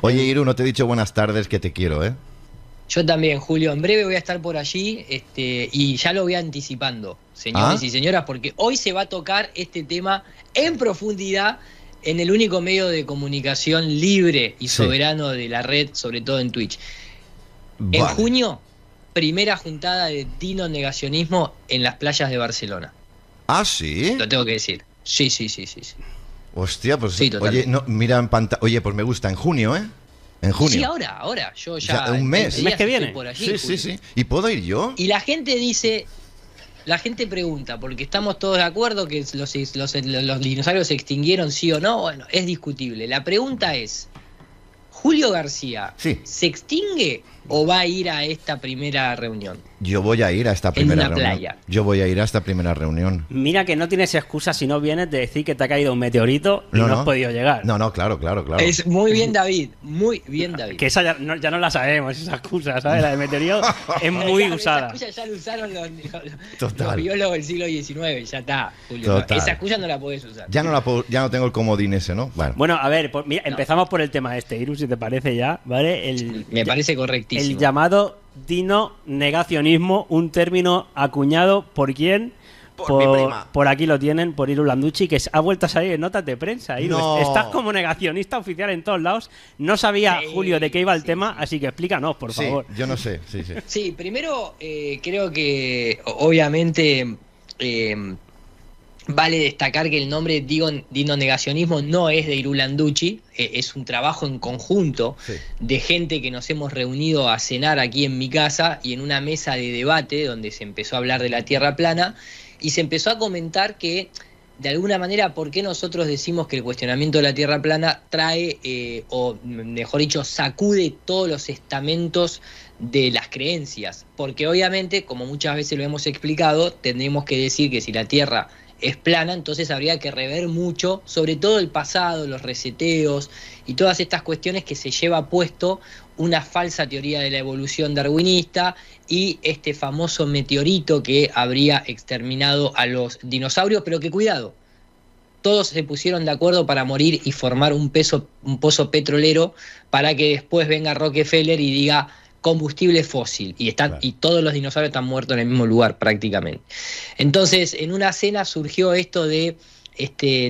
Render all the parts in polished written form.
Oye, Iru, no te he dicho buenas tardes, que te quiero, ¿eh? Yo también, Julio. En breve voy a estar por allí y ya lo voy anticipando, señores y señoras, porque hoy se va a tocar este tema en profundidad en el único medio de comunicación libre y soberano de la red, sobre todo en Twitch. Vale. En junio, primera juntada de Dino Negacionismo en las playas de Barcelona. ¿Ah, sí? Lo tengo que decir. Sí. Hostia, pues sí, oye, no, mira en pantalla. Oye, pues me gusta, en junio, ¿eh? En junio. Sí, ahora. Yo ya. O sea, un mes. El mes que viene. Por allí, Sí. ¿Y puedo ir yo? Y la gente dice. La gente pregunta, porque estamos todos de acuerdo que los dinosaurios se extinguieron, sí o no. Bueno, es discutible. La pregunta es: ¿Julio García se extingue o va a ir a esta primera reunión? Yo voy a ir a esta primera reunión. En una playa. Yo voy a ir a esta primera reunión. Mira que no tienes excusa si no vienes de decir que te ha caído un meteorito y no has podido llegar. No, claro. Es muy bien, David. Muy bien, David. Que esa ya no la sabemos, esa excusa, ¿sabes? La de meteorito es muy usada. Esa excusa ya la usaron los biólogos del siglo XIX. Ya está, Julio. Total. Esa excusa no la podés usar. Ya no tengo el comodín ese, ¿no? Bueno, a ver, pues, mira, empezamos por el tema este, Iru, si te parece ya, ¿vale? Me parece correctísimo. El llamado dino negacionismo, un término acuñado ¿por quién? Por mi prima. Por aquí lo tienen, por Iru Landucci, que ha vuelto a salir en notas de prensa. Iru. No. Estás como negacionista oficial en todos lados. No sabía, Julio, de qué iba el tema, así que explícanos, por favor. Yo no sé, sí. Sí, primero creo que obviamente vale destacar que el nombre Dino Negacionismo no es de Iru Landucci, es un trabajo en conjunto de gente que nos hemos reunido a cenar aquí en mi casa y en una mesa de debate donde se empezó a hablar de la Tierra plana y se empezó a comentar que de alguna manera por qué nosotros decimos que el cuestionamiento de la Tierra plana trae, o mejor dicho, sacude todos los estamentos de las creencias, porque obviamente, como muchas veces lo hemos explicado, tendremos que decir que si la Tierra es plana, entonces habría que rever mucho, sobre todo el pasado, los reseteos y todas estas cuestiones que se lleva puesto una falsa teoría de la evolución darwinista y este famoso meteorito que habría exterminado a los dinosaurios, pero que cuidado, todos se pusieron de acuerdo para morir y formar un pozo petrolero para que después venga Rockefeller y diga combustible fósil y todos los dinosaurios están muertos en el mismo lugar prácticamente. Entonces, en una cena surgió esto de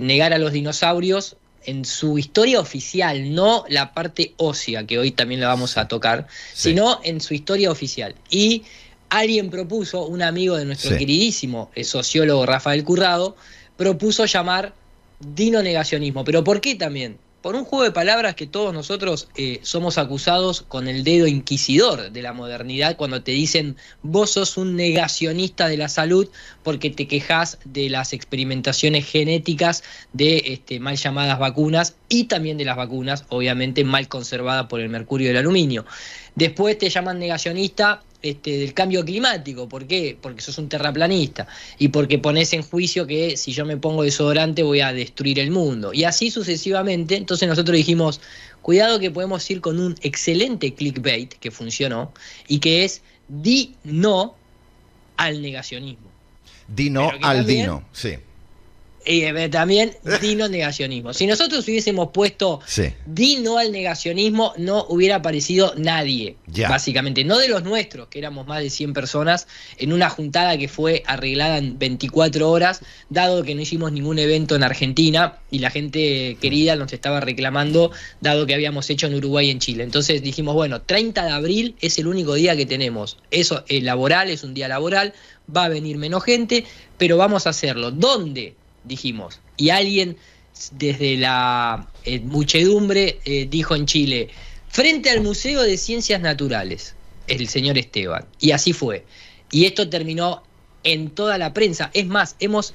negar a los dinosaurios en su historia oficial, no la parte ósea, que hoy también la vamos a tocar, sino en su historia oficial. Y alguien propuso, un amigo de nuestro queridísimo sociólogo Rafael Currado, propuso llamar dino negacionismo. ¿Pero por qué también? Por un juego de palabras que todos nosotros somos acusados con el dedo inquisidor de la modernidad cuando te dicen vos sos un negacionista de la salud porque te quejás de las experimentaciones genéticas de mal llamadas vacunas y también de las vacunas, obviamente mal conservadas por el mercurio y el aluminio. Después te llaman negacionista del cambio climático. ¿Por qué? Porque sos un terraplanista y porque pones en juicio que si yo me pongo desodorante voy a destruir el mundo y así sucesivamente. Entonces nosotros dijimos, cuidado que podemos ir con un excelente clickbait que funcionó y que es di no al negacionismo. Di no al dino, sí. También dino negacionismo. Si nosotros hubiésemos puesto di no al negacionismo, no hubiera aparecido nadie, básicamente. No de los nuestros, que éramos más de 100 personas, en una juntada que fue arreglada en 24 horas, dado que no hicimos ningún evento en Argentina y la gente querida nos estaba reclamando, dado que habíamos hecho en Uruguay y en Chile. Entonces dijimos, bueno, 30 de abril es el único día que tenemos. Eso es laboral, es un día laboral, va a venir menos gente, pero vamos a hacerlo. ¿Dónde? Dijimos, y alguien desde la muchedumbre dijo en Chile, frente al Museo de Ciencias Naturales, el señor Esteban, y así fue, y esto terminó en toda la prensa. Es más, hemos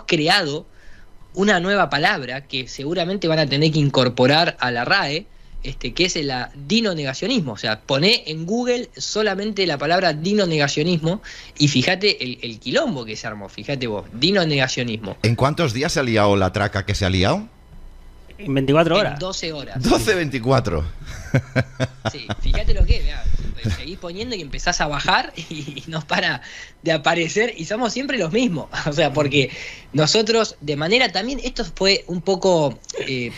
creado una nueva palabra que seguramente van a tener que incorporar a la RAE, que es el dino negacionismo. O sea, poné en Google solamente la palabra dino negacionismo y fíjate el quilombo que se armó, fíjate vos, dino negacionismo. ¿En cuántos días se ha liado la traca que se ha liado? En 24 horas. En 12 horas. 12-24. Sí, fíjate lo que es, mirá, seguís poniendo y empezás a bajar y no para de aparecer y somos siempre los mismos. O sea, porque nosotros de manera también, esto fue un poco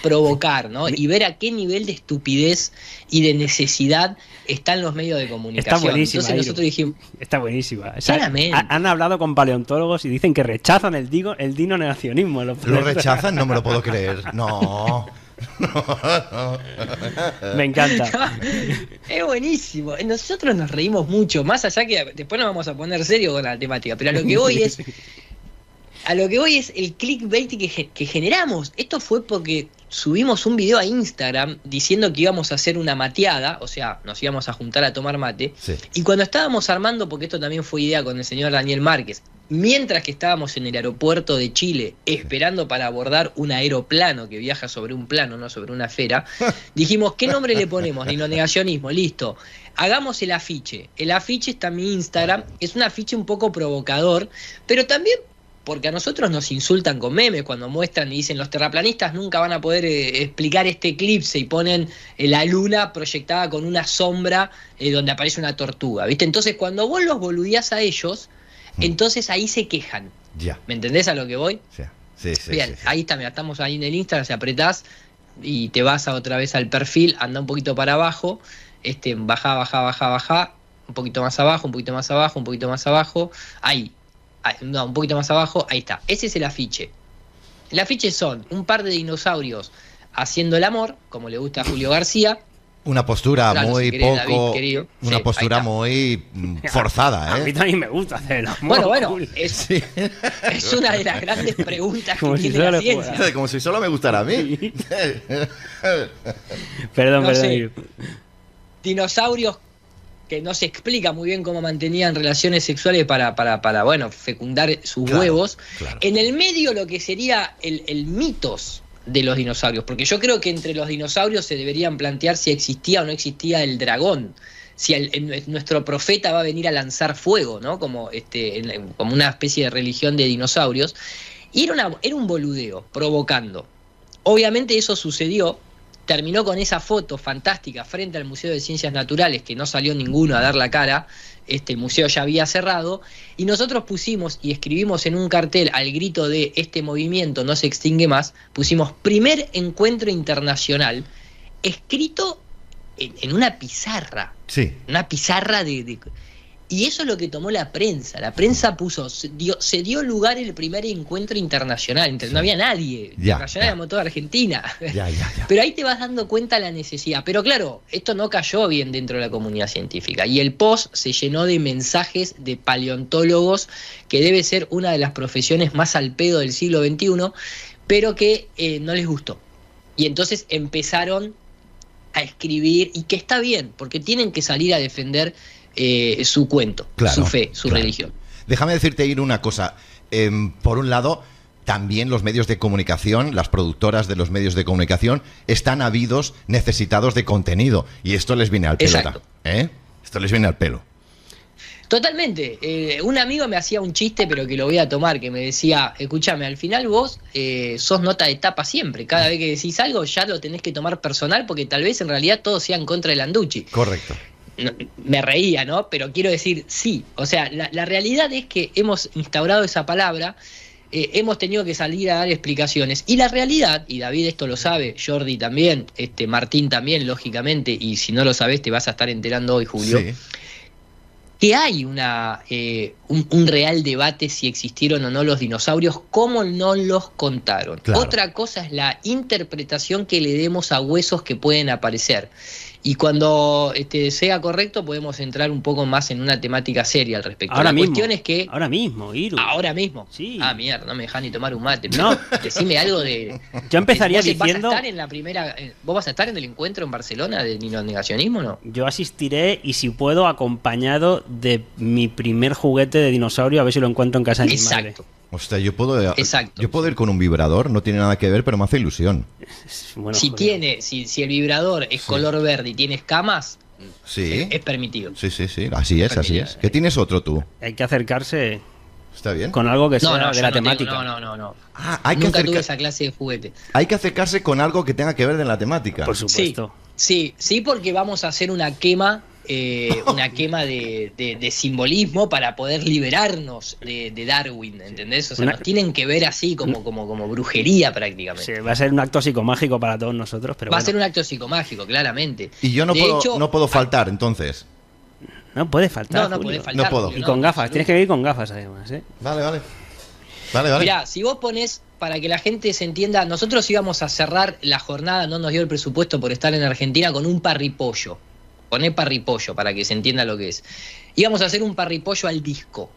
provocar, ¿no? Y ver a qué nivel de estupidez y de necesidad están los medios de comunicación. Está buenísima. Entonces nosotros dijimos... Está buenísima. O sea, han hablado con paleontólogos y dicen que rechazan el dino negacionismo. ¿Lo rechazan? No me lo puedo creer. No. Me encanta. Es buenísimo. Nosotros nos reímos mucho, más allá que después nos vamos a poner serio con la temática, pero a lo que voy es el clickbait que generamos. Esto fue porque subimos un video a Instagram diciendo que íbamos a hacer una mateada, o sea, nos íbamos a juntar a tomar mate, sí. Y cuando estábamos armando, porque esto también fue idea con el señor Daniel Márquez, mientras que estábamos en el aeropuerto de Chile esperando para abordar un aeroplano que viaja sobre un plano, no sobre una esfera, dijimos, ¿qué nombre le ponemos? Dinonegacionismo, listo. Hagamos el afiche. El afiche está en mi Instagram, es un afiche un poco provocador, pero también porque a nosotros nos insultan con memes cuando muestran y dicen los terraplanistas nunca van a poder explicar este eclipse y ponen la luna proyectada con una sombra donde aparece una tortuga, ¿viste? Entonces cuando vos los boludeás a ellos, entonces ahí se quejan. Ya. ¿Me entendés a lo que voy? Sí. Bien, ahí está, mira, estamos ahí en el Instagram, se apretás y te vas otra vez al perfil, anda un poquito para abajo, baja, un poquito más abajo, un poquito más abajo, un poquito más abajo, ahí. No, un poquito más abajo, ahí está. Ese es el afiche. El afiche son un par de dinosaurios haciendo el amor, como le gusta a Julio García. Una postura muy si querés, poco... David, una sí, postura muy forzada, ¿eh? A mí también me gusta hacer el amor. Bueno, es una de las grandes preguntas que tiene la ciencia. Como si solo me gustara a mí. Perdón. Dinosaurios que no se explica muy bien cómo mantenían relaciones sexuales para fecundar sus huevos. Claro. En el medio lo que sería el mitos de los dinosaurios, porque yo creo que entre los dinosaurios se deberían plantear si existía o no existía el dragón, si nuestro profeta va a venir a lanzar fuego, ¿no? Como una especie de religión de dinosaurios. Y era un boludeo, provocando. Obviamente eso sucedió. Terminó con esa foto fantástica frente al Museo de Ciencias Naturales, que no salió ninguno a dar la cara, el museo ya había cerrado, y nosotros pusimos y escribimos en un cartel al grito de este movimiento no se extingue más, pusimos primer encuentro internacional, escrito en una pizarra, sí. Una pizarra y eso es lo que tomó la prensa puso, se dio lugar el primer encuentro internacional, no había nadie, internacional éramos toda Argentina, pero ahí te vas dando cuenta la necesidad, pero claro, esto no cayó bien dentro de la comunidad científica, y el post se llenó de mensajes de paleontólogos, que debe ser una de las profesiones más al pedo del siglo XXI, pero que no les gustó, y entonces empezaron a escribir, y que está bien, porque tienen que salir a defender su cuento, claro, su fe, su religión. Déjame decirte, Ir, una cosa. Por un lado, también los medios de comunicación, las productoras de los medios de comunicación, están ávidos, necesitados de contenido. Y esto les viene al pelota. Esto les viene al pelo. Totalmente. Un amigo me hacía un chiste, pero que lo voy a tomar, que me decía, escúchame, al final vos sos nota de tapa siempre. Cada vez que decís algo ya lo tenés que tomar personal, porque tal vez en realidad todo sea en contra de Landucci. Correcto. No, me reía, ¿no? Pero quiero decir, sí. O sea, la realidad es que hemos instaurado esa palabra, hemos tenido que salir a dar explicaciones. Y la realidad, y David esto lo sabe, Jordi también, Martín también, lógicamente, y si no lo sabés te vas a estar enterando hoy, Julio, sí, que hay un real debate si existieron o no los dinosaurios, cómo no los contaron. Claro. Otra cosa es la interpretación que le demos a huesos que pueden aparecer. Y cuando sea correcto podemos entrar un poco más en una temática seria al respecto. Ahora mismo, cuestión es que... Ahora mismo, Iru. Ahora mismo. Sí. Ah, mierda, no me dejas ni tomar un mate. No. Decime algo de... Yo empezaría diciendo... ¿Vas a estar en la primera... ¿Vos vas a estar en el encuentro en Barcelona de dinonegacionismo o no? Yo asistiré y si puedo acompañado de mi primer juguete de dinosaurio, a ver si lo encuentro en casa de mi madre. Exacto. Hostia, yo puedo ir con un vibrador, no tiene nada que ver, pero me hace ilusión. Bueno, si el vibrador es color verde y tiene escamas, sí, es permitido. Sí, así es. ¿Qué tienes otro tú? Hay que acercarse. ¿Está bien? Con algo que sea de la temática. No. Nunca tuve esa clase de juguete. Hay que acercarse con algo que tenga que ver de la temática. Por supuesto. Sí. Sí, porque vamos a hacer una quema de simbolismo para poder liberarnos de Darwin, ¿entendés? O sea, nos tienen que ver así como brujería prácticamente. Sí, va a ser un acto psicomágico para todos nosotros, pero va a ser un acto psicomágico, claramente. Y yo no puedo faltar, entonces. No puede faltar. No puede faltar. No puedo. Julio, y con gafas, tienes que venir con gafas además, ¿eh? Vale. Mirá, si vos ponés, para que la gente se entienda, nosotros íbamos a cerrar la jornada, no nos dio el presupuesto por estar en Argentina, con un parripollo. Poné parripollo para que se entienda lo que es. Íbamos a hacer un parripollo al disco.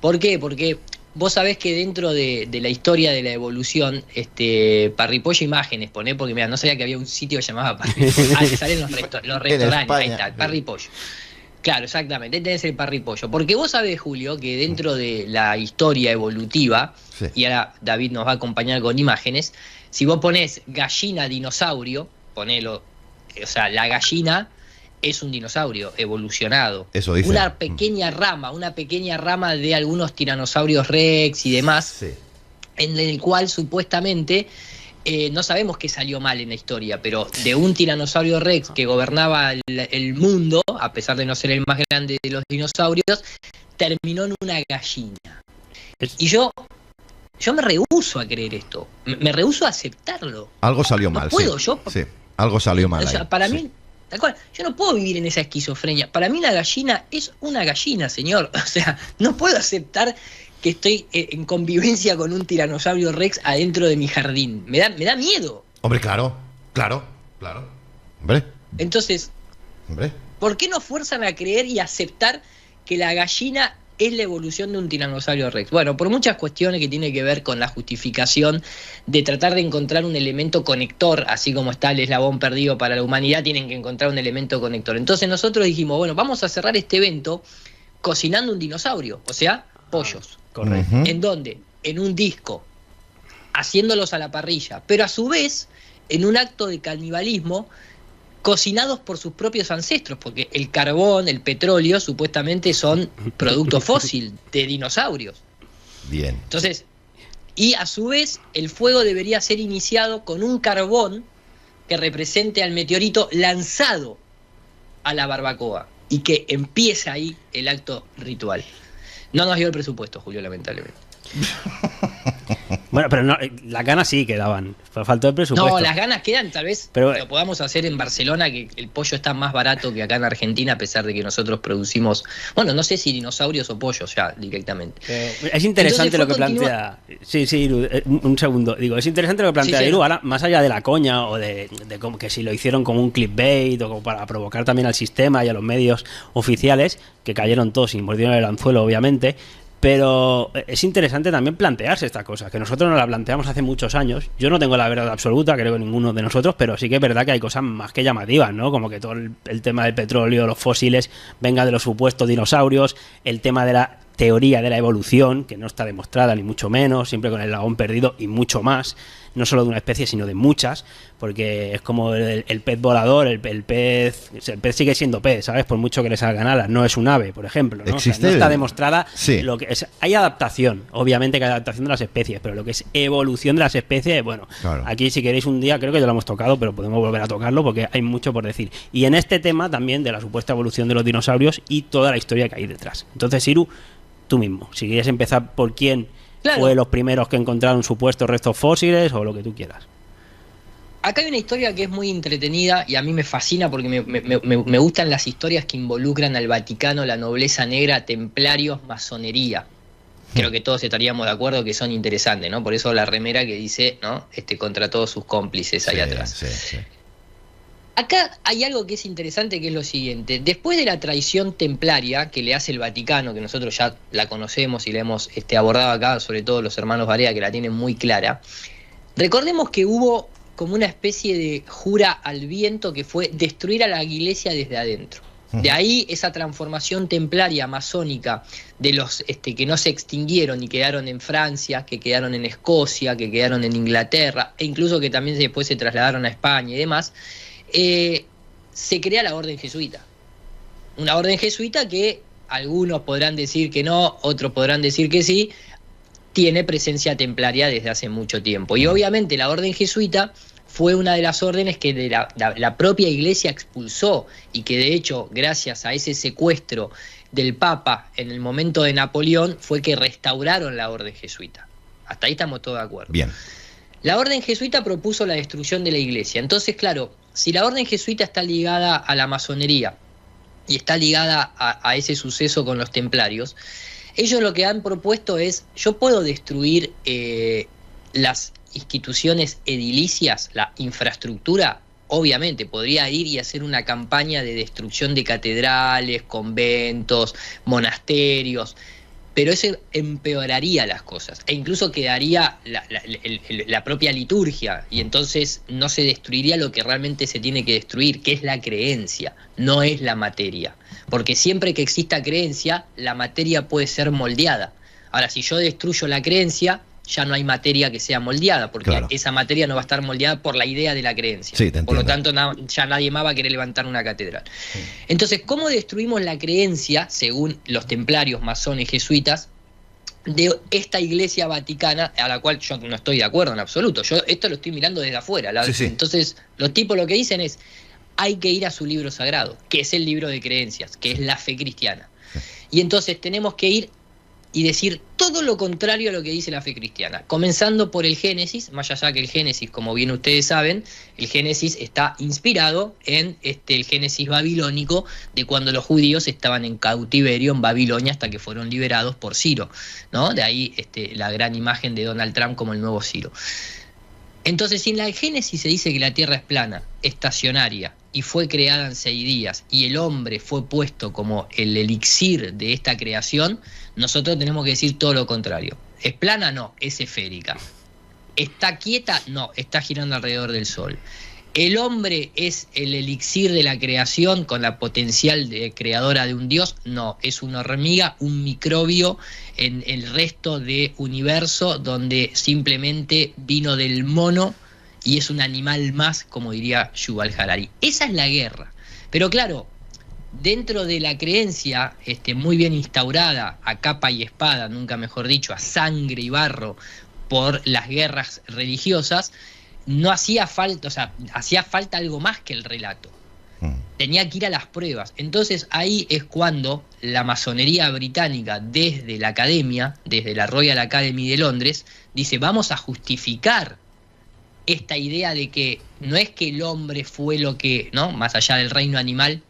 ¿Por qué? Porque vos sabés que dentro de la historia de la evolución, parripollo imágenes, poné, porque mira, no sabía que había un sitio que llamaba parripollo. Ah, que salen los restaurantes, ahí está, el parripollo. Claro, exactamente, ahí tenés el parripollo. Porque vos sabés, Julio, que dentro de la historia evolutiva, sí, y ahora David nos va a acompañar con imágenes, si vos ponés gallina dinosaurio, ponelo, o sea, la gallina es un dinosaurio evolucionado. Eso dice. Una pequeña rama de algunos tiranosaurios rex y demás, sí, en el cual supuestamente no sabemos qué salió mal en la historia, pero de un tiranosaurio rex que gobernaba el mundo, a pesar de no ser el más grande de los dinosaurios, terminó en una gallina. Y yo me rehúso a creer esto, me rehúso a aceptarlo. Algo salió mal, puedo, sí. Sí, algo salió mal. O sea, para mí, tal cual, yo no puedo vivir en esa esquizofrenia. Para mí la gallina es una gallina, señor. O sea, no puedo aceptar que estoy en convivencia con un tiranosaurio rex adentro de mi jardín. Me da miedo. Hombre, claro. Hombre. Entonces, ¿por qué nos fuerzan a creer y aceptar que la gallina es la evolución de un tiranosaurio rex? Bueno, por muchas cuestiones que tienen que ver con la justificación de tratar de encontrar un elemento conector, así como está el eslabón perdido para la humanidad, tienen que encontrar un elemento conector. Entonces nosotros dijimos, bueno, vamos a cerrar este evento cocinando un dinosaurio, o sea, pollos. Correcto. ¿En dónde? En un disco, haciéndolos a la parrilla, pero a su vez, en un acto de canibalismo, cocinados por sus propios ancestros, porque el carbón, el petróleo, supuestamente son productos fósiles de dinosaurios. Bien. Entonces, y a su vez, el fuego debería ser iniciado con un carbón que represente al meteorito lanzado a la barbacoa y que empiece ahí el acto ritual. No nos dio el presupuesto, Julio, lamentablemente. Bueno, pero no, las ganas sí quedaban. Faltó el presupuesto. No, las ganas quedan, tal vez pero lo podamos hacer en Barcelona, que el pollo está más barato que acá en Argentina, a pesar de que nosotros producimos, bueno, no sé si dinosaurios o pollos ya directamente. Es interesante lo que plantea. Sí, Iru, un segundo. Digo, es interesante lo que plantea Iru, ahora, más allá de la coña o de como que si lo hicieron como un clickbait o como para provocar también al sistema y a los medios oficiales, que cayeron todos y mordieron el anzuelo, obviamente. Pero es interesante también plantearse estas cosas, que nosotros nos las planteamos hace muchos años. Yo no tengo la verdad absoluta, creo que ninguno de nosotros, pero sí que es verdad que hay cosas más que llamativas, ¿no? Como que todo el tema del petróleo, los fósiles, venga de los supuestos dinosaurios, el tema de la teoría de la evolución, que no está demostrada ni mucho menos, siempre con el eslabón perdido y mucho más, no solo de una especie sino de muchas, porque es como el pez volador, el pez sigue siendo pez, ¿sabes? Por mucho que le salgan alas, no es un ave, por ejemplo, ¿no? O sea, no está demostrada, sí, lo que es. Hay adaptación, obviamente que hay adaptación de las especies, pero lo que es evolución de las especies, bueno, claro, aquí si queréis un día, creo que ya lo hemos tocado, pero podemos volver a tocarlo porque hay mucho por decir. Y en este tema también de la supuesta evolución de los dinosaurios y toda la historia que hay detrás. Entonces, Iru, tú mismo, si quieres empezar por quién fue los primeros que encontraron supuestos restos fósiles o lo que tú quieras. Acá hay una historia que es muy entretenida y a mí me fascina porque me gustan las historias que involucran al Vaticano, la nobleza negra, templarios, masonería. Creo que todos estaríamos de acuerdo que son interesantes, ¿no? Por eso la remera que dice, ¿no? Contra todos sus cómplices ahí atrás. Sí. Acá hay algo que es interesante, que es lo siguiente. Después de la traición templaria que le hace el Vaticano, que nosotros ya la conocemos y la hemos abordado acá, sobre todo los hermanos Barea, que la tienen muy clara, recordemos que hubo como una especie de jura al viento que fue destruir a la iglesia desde adentro. De ahí esa transformación templaria masónica de los que no se extinguieron y quedaron en Francia, que quedaron en Escocia, que quedaron en Inglaterra, e incluso que también después se trasladaron a España y demás. Se crea la orden jesuita. Una orden jesuita que algunos podrán decir que no, otros podrán decir que sí, tiene presencia templaria desde hace mucho tiempo. Y obviamente la orden jesuita fue una de las órdenes que la propia Iglesia expulsó, y que de hecho, gracias a ese secuestro del Papa en el momento de Napoleón, fue que restauraron la orden jesuita. Hasta ahí estamos todos de acuerdo. Bien. La orden jesuita propuso la destrucción de la Iglesia. Entonces, claro, si la orden jesuita está ligada a la masonería y está ligada a ese suceso con los templarios, ellos lo que han propuesto es: yo puedo destruir las instituciones edilicias, la infraestructura. Obviamente podría ir y hacer una campaña de destrucción de catedrales, conventos, monasterios, pero eso empeoraría las cosas, e incluso quedaría la propia liturgia, y entonces no se destruiría lo que realmente se tiene que destruir, que es la creencia, no es la materia, porque siempre que exista creencia, la materia puede ser moldeada. Ahora, si yo destruyo la creencia, ya no hay materia que sea moldeada, porque claro, esa materia no va a estar moldeada por la idea de la creencia. Sí, por lo tanto, ya nadie más va a querer levantar una catedral. Sí. Entonces, ¿cómo destruimos la creencia, según los templarios, masones, jesuitas, de esta Iglesia Vaticana, a la cual yo no estoy de acuerdo en absoluto? Yo esto lo estoy mirando desde afuera. Sí. Entonces, los tipos lo que dicen es: hay que ir a su libro sagrado, que es el libro de creencias, que es la fe cristiana. Sí. Y entonces tenemos que ir y decir todo lo contrario a lo que dice la fe cristiana, comenzando por el Génesis, más allá que el Génesis, como bien ustedes saben, el Génesis está inspirado en el Génesis babilónico, de cuando los judíos estaban en cautiverio en Babilonia hasta que fueron liberados por Ciro, ¿no? De ahí la gran imagen de Donald Trump como el nuevo Ciro. Entonces, si en la Génesis se dice que la tierra es plana, estacionaria, y fue creada en 6 días, y el hombre fue puesto como el elixir de esta creación, nosotros tenemos que decir todo lo contrario. ¿Es plana? No, es esférica. ¿Está quieta? No, está girando alrededor del sol. ¿El hombre es el elixir de la creación con la potencial creadora de un dios? No, es una hormiga, un microbio en el resto de universo, donde simplemente vino del mono y es un animal más, como diría Yuval Harari. Esa es la guerra. Pero claro, dentro de la creencia muy bien instaurada, a capa y espada, nunca mejor dicho, a sangre y barro, por las guerras religiosas, no hacía falta, o sea, hacía falta algo más que el relato. Tenía que ir a las pruebas. Entonces ahí es cuando la masonería británica, desde la academia, desde la Royal Academy de Londres, dice: vamos a justificar esta idea de que no es que el hombre fue lo que, ¿no?, más allá del reino animal,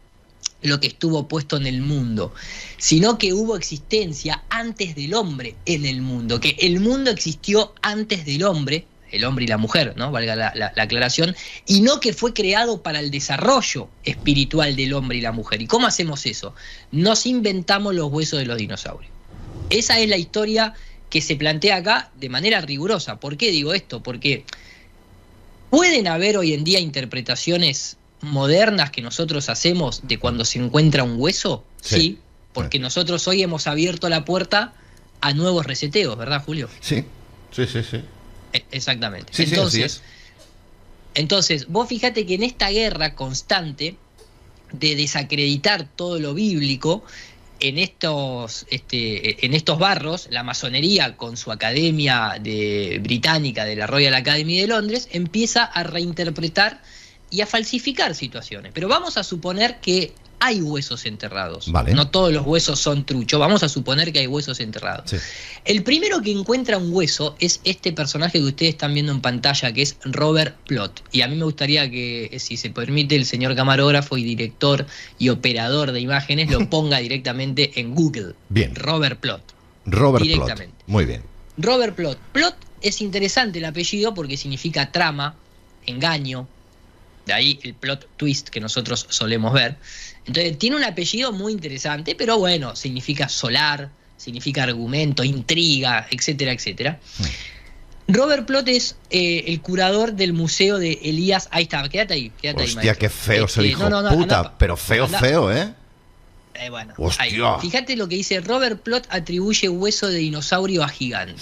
lo que estuvo puesto en el mundo, sino que hubo existencia antes del hombre en el mundo, que el mundo existió antes del hombre, el hombre y la mujer, ¿no?, valga la aclaración, y no que fue creado para el desarrollo espiritual del hombre y la mujer. ¿Y cómo hacemos eso? Nos inventamos los huesos de los dinosaurios. Esa es la historia que se plantea acá de manera rigurosa. ¿Por qué digo esto? Porque pueden haber hoy en día interpretaciones modernas que nosotros hacemos de cuando se encuentra un hueso, sí, porque nosotros hoy hemos abierto la puerta a nuevos reseteos, ¿verdad, Julio? Sí. Exactamente. Sí, entonces, vos fíjate que en esta guerra constante de desacreditar todo lo bíblico, en estos barros, la masonería, con su academia británica de la Royal Academy de Londres, empieza a reinterpretar y a falsificar situaciones. Pero vamos a suponer que hay huesos enterrados. Vale. No todos los huesos son truchos. Vamos a suponer que hay huesos enterrados. Sí. El primero que encuentra un hueso es este personaje que ustedes están viendo en pantalla, que es Robert Plot. Y a mí me gustaría que, si se permite, el señor camarógrafo y director y operador de imágenes lo ponga directamente en Google. Bien. Robert Plot. Robert Plot. Muy bien. Robert Plot. Plot es interesante el apellido porque significa trama, engaño. De ahí el plot twist que nosotros solemos ver. Entonces tiene un apellido muy interesante, pero bueno, significa solar, significa argumento, intriga, etcétera, etcétera. Robert Plot es el curador del museo de Elías. Ahí está, quédate ahí. Hostia, qué feo es el hijo puta, pero feo, ¿eh? Bueno, ahí. Fíjate lo que dice: Robert Plot atribuye hueso de dinosaurio a gigante.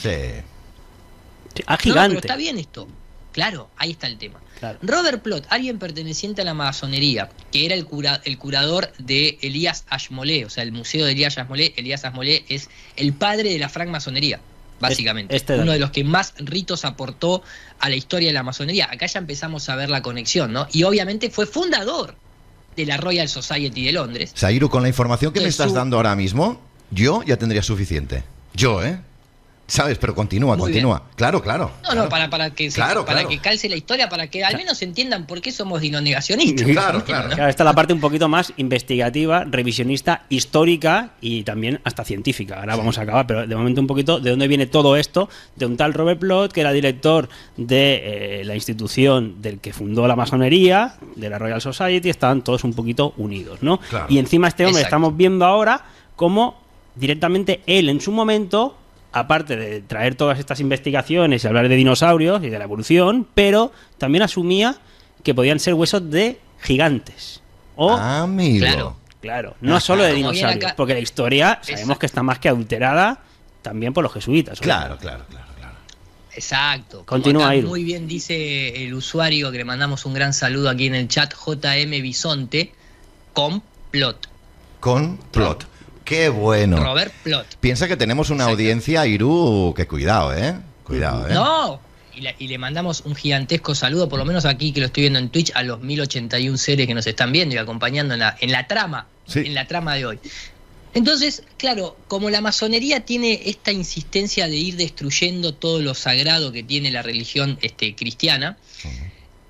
Sí. A gigante. Pero está bien esto. Claro, ahí está el tema. Claro. Robert Plot, alguien perteneciente a la masonería, que era el curador de Elías Ashmole, o sea, el museo de Elías Ashmole. Elías Ashmole es el padre de la francmasonería. básicamente. Uno de los que más ritos aportó a la historia de la masonería. Acá ya empezamos a ver la conexión, ¿no? Y obviamente fue fundador de la Royal Society de Londres. Zairu, con la información que me estás dando ahora mismo, yo ya tendría suficiente. ¿Sabes? Pero continúa. Claro. No, para que calce la historia, para que al menos entiendan por qué somos dinonegacionistas. Claro. Esta es la parte un poquito más investigativa, revisionista, histórica y también hasta científica. Ahora vamos a acabar, pero de momento un poquito de dónde viene todo esto, de un tal Robert Plot, que era director de la institución del que fundó la masonería, de la Royal Society. Estaban todos un poquito unidos, ¿no? Claro. Y encima este hombre estamos viendo ahora cómo directamente él en su momento, aparte de traer todas estas investigaciones y hablar de dinosaurios y de la evolución, pero también asumía que podían ser huesos de gigantes. Amigo. Claro, no solo de dinosaurios, porque la historia sabemos que está más que adulterada también por los jesuitas. Claro. Exacto. Continúa ahí. Muy bien dice el usuario, que le mandamos un gran saludo aquí en el chat, JM Bisonte, Complot. Qué bueno. Robert Plot. Piensa que tenemos una audiencia, Iru, que cuidado, ¿eh? No, y le mandamos un gigantesco saludo, por lo menos aquí que lo estoy viendo en Twitch, a los 1081 seres que nos están viendo y acompañando en la trama, en la trama de hoy. Entonces, claro, como la masonería tiene esta insistencia de ir destruyendo todo lo sagrado que tiene la religión cristiana,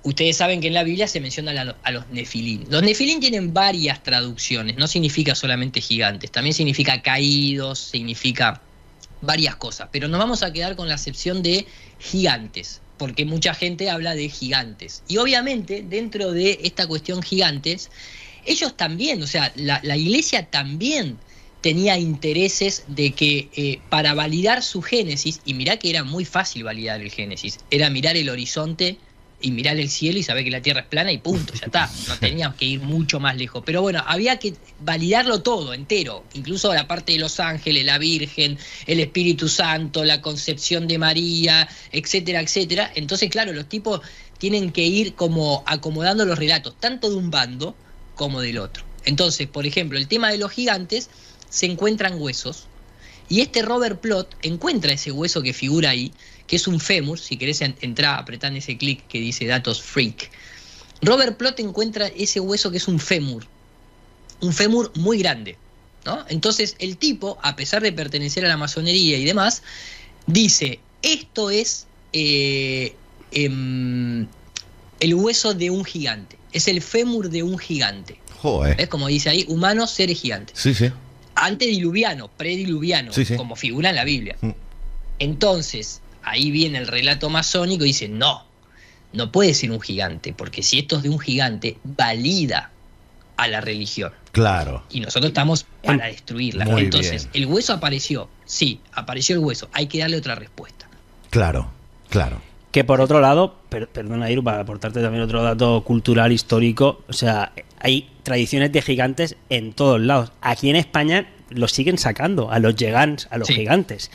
ustedes saben que en la Biblia se menciona a los nefilín. Los nefilín tienen varias traducciones, no significa solamente gigantes, también significa caídos, significa varias cosas, pero nos vamos a quedar con la acepción de gigantes, porque mucha gente habla de gigantes. Y obviamente, dentro de esta cuestión gigantes, ellos también, o sea, la iglesia también tenía intereses de que para validar su génesis, y mirá que era muy fácil validar el génesis, era mirar el horizonte y mirar el cielo y saber que la Tierra es plana y punto, ya está. No teníamos que ir mucho más lejos. Pero bueno, había que validarlo todo, entero. Incluso la parte de los ángeles, la Virgen, el Espíritu Santo, la concepción de María, etcétera, etcétera. Entonces, claro, los tipos tienen que ir como acomodando los relatos, tanto de un bando como del otro. Entonces, por ejemplo, el tema de los gigantes, se encuentran huesos. Y este Robert Plot encuentra ese hueso que figura ahí, que es un fémur. Si querés entrar, apretá en ese clic que dice Datos Freak. Robert Plot encuentra ese hueso que es un fémur muy grande, ¿no? Entonces el tipo, a pesar de pertenecer a la masonería y demás, dice, esto es el hueso de un gigante, es el fémur de un gigante. Joder. ¿Ves? Como dice ahí, humanos, seres gigantes. Sí. Antediluviano, prediluviano, como figura en la Biblia. Entonces, ahí viene el relato masónico y dice, no puede ser un gigante, porque si esto es de un gigante, valida a la religión. Claro. Y nosotros estamos para destruirla. Muy Entonces, bien. el hueso apareció. Sí, apareció el hueso. Hay que darle otra respuesta. Claro. Que por otro lado, perdona Iru, para aportarte también otro dato cultural, histórico, o sea, hay tradiciones de gigantes en todos lados. Aquí en España los siguen sacando, a los gegants, a los gigantes.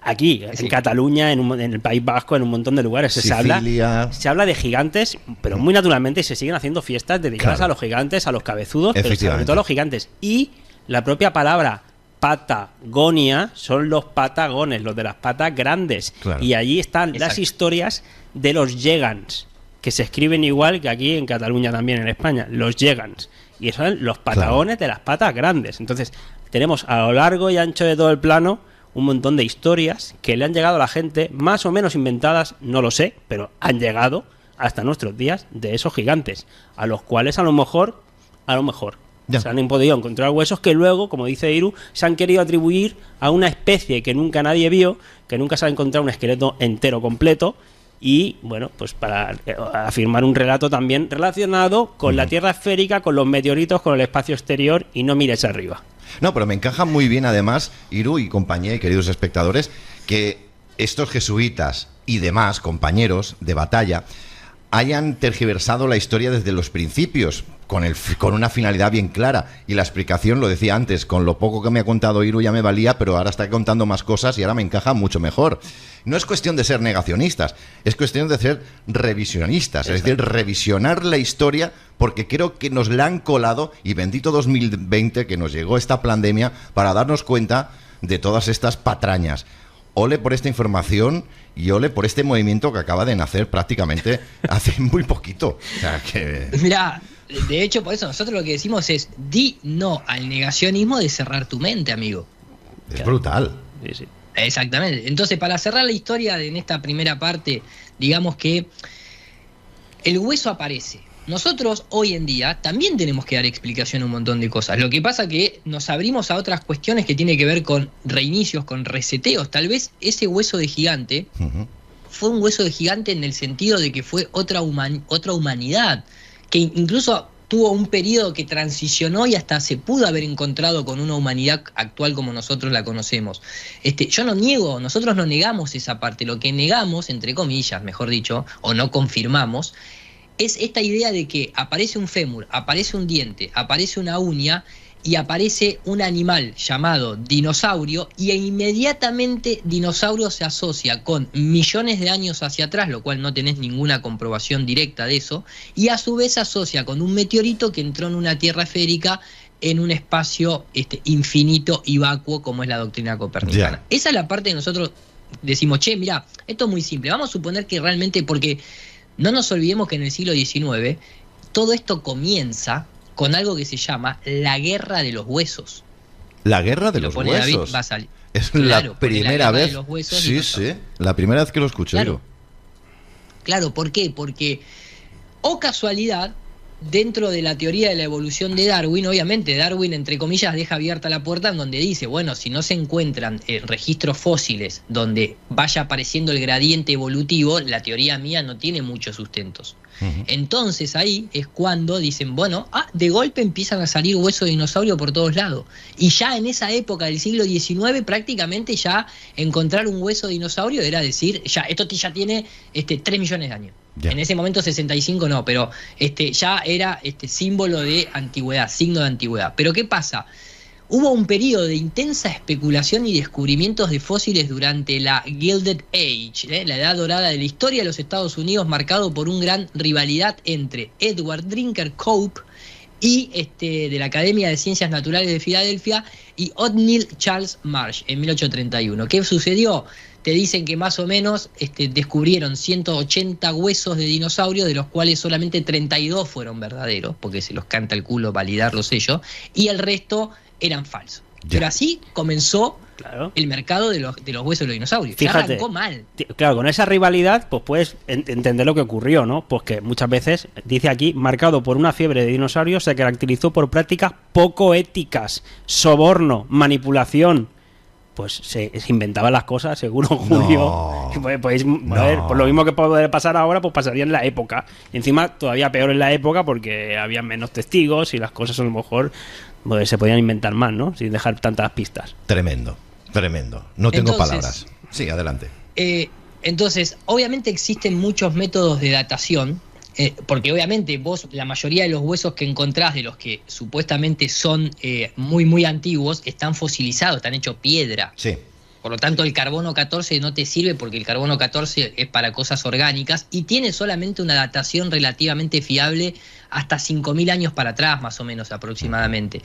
Aquí, en Cataluña, en el País Vasco, en un montón de lugares se habla de gigantes, pero muy naturalmente, y se siguen haciendo fiestas dedicadas a los gigantes, a los cabezudos, pero sobre todo a los gigantes. Y la propia palabra Patagonia son los patagones, los de las patas grandes. Claro. Y allí están las historias de los gegants, que se escriben igual que aquí en Cataluña también, en España, los gegants. Y son los patagones de las patas grandes. Entonces, tenemos a lo largo y ancho de todo el plano un montón de historias que le han llegado a la gente, más o menos inventadas, no lo sé, pero han llegado hasta nuestros días de esos gigantes, a los cuales a lo mejor se han podido encontrar huesos que luego, como dice Iru, se han querido atribuir a una especie que nunca nadie vio, que nunca se ha encontrado un esqueleto entero completo, y bueno, pues para afirmar un relato también relacionado con la Tierra esférica, con los meteoritos, con el espacio exterior, y no mires arriba. No, pero me encaja muy bien además, Iru y compañía y queridos espectadores, que estos jesuitas y demás compañeros de batalla hayan tergiversado la historia desde los principios, con una finalidad bien clara. Y la explicación, lo decía antes, con lo poco que me ha contado Iru ya me valía, pero ahora está contando más cosas y ahora me encaja mucho mejor. No es cuestión de ser negacionistas, es cuestión de ser revisionistas. Exacto. Es decir, revisionar la historia, porque creo que nos la han colado, y bendito 2020 que nos llegó esta pandemia para darnos cuenta de todas estas patrañas. ole por esta información y ole por este movimiento que acaba de nacer prácticamente hace muy poquito. O sea, que... Mirá, de hecho, por eso nosotros lo que decimos es: di no al negacionismo de cerrar tu mente, amigo. Es brutal. Sí, sí. Exactamente. Entonces, para cerrar la historia en esta primera parte, digamos que el hueso aparece. Nosotros hoy en día también tenemos que dar explicación a un montón de cosas. Lo que pasa que nos abrimos a otras cuestiones que tienen que ver con reinicios, con reseteos. Tal vez ese hueso de gigante fue un hueso de gigante en el sentido de que fue otra humanidad, que incluso tuvo un periodo que transicionó y hasta se pudo haber encontrado con una humanidad actual como nosotros la conocemos. Yo no niego, nosotros no negamos esa parte. Lo que negamos, entre comillas, mejor dicho, o no confirmamos, es esta idea de que aparece un fémur, aparece un diente, aparece una uña y aparece un animal llamado dinosaurio, y inmediatamente dinosaurio se asocia con millones de años hacia atrás, lo cual no tenés ninguna comprobación directa de eso, y a su vez se asocia con un meteorito que entró en una tierra esférica en un espacio infinito y vacuo, como es la doctrina copernicana. Yeah. Esa es la parte que nosotros decimos: che, mirá, esto es muy simple, vamos a suponer que realmente, porque no nos olvidemos que en el siglo XIX todo esto comienza con algo que se llama la guerra de los huesos. ¿La guerra de los huesos? David, es claro, la primera vez. De los huesos, sí, sí, la primera vez que lo escuché. Claro. Claro, ¿por qué? Porque, o casualidad, dentro de la teoría de la evolución de Darwin, obviamente Darwin, entre comillas, deja abierta la puerta en donde dice: bueno, si no se encuentran registros fósiles donde vaya apareciendo el gradiente evolutivo, la teoría mía no tiene muchos sustentos. Entonces ahí es cuando dicen: bueno, de golpe empiezan a salir huesos de dinosaurio por todos lados. Y ya en esa época del siglo XIX, prácticamente ya encontrar un hueso de dinosaurio era decir: ya, esto ya tiene 3 millones de años. Yeah. En ese momento 65 no, pero ya era símbolo de antigüedad, signo de antigüedad. Pero ¿qué pasa? Hubo un periodo de intensa especulación y descubrimientos de fósiles durante la Gilded Age, la edad dorada de la historia de los Estados Unidos, marcado por una gran rivalidad entre Edward Drinker Cope y de la Academia de Ciencias Naturales de Filadelfia y Othniel Charles Marsh en 1831. ¿Qué sucedió? Te dicen que más o menos descubrieron 180 huesos de dinosaurios, de los cuales solamente 32 fueron verdaderos, porque se los canta el culo validarlos ellos, y el resto eran falsos. Yeah. Pero así comenzó el mercado de los huesos de los dinosaurios. Fíjate, ya arrancó mal. Claro, con esa rivalidad, pues puedes entender lo que ocurrió, ¿no? Pues que muchas veces, dice aquí, marcado por una fiebre de dinosaurios, se caracterizó por prácticas poco éticas, soborno, manipulación. Pues se inventaban las cosas, seguro, Julio. Podéis, a ver, por lo mismo que puede pasar ahora, pues pasaría en la época. Y encima, todavía peor en la época, porque había menos testigos y las cosas a lo mejor pues, se podían inventar más, ¿no? Sin dejar tantas pistas. Tremendo, tremendo. No tengo palabras. Sí, adelante. Entonces, obviamente existen muchos métodos de datación. Porque obviamente vos, la mayoría de los huesos que encontrás, de los que supuestamente son muy muy antiguos, están fosilizados, están hechos piedra. Sí. Por lo tanto, el carbono 14 no te sirve, porque el carbono 14 es para cosas orgánicas y tiene solamente una datación relativamente fiable hasta 5.000 años para atrás, más o menos aproximadamente.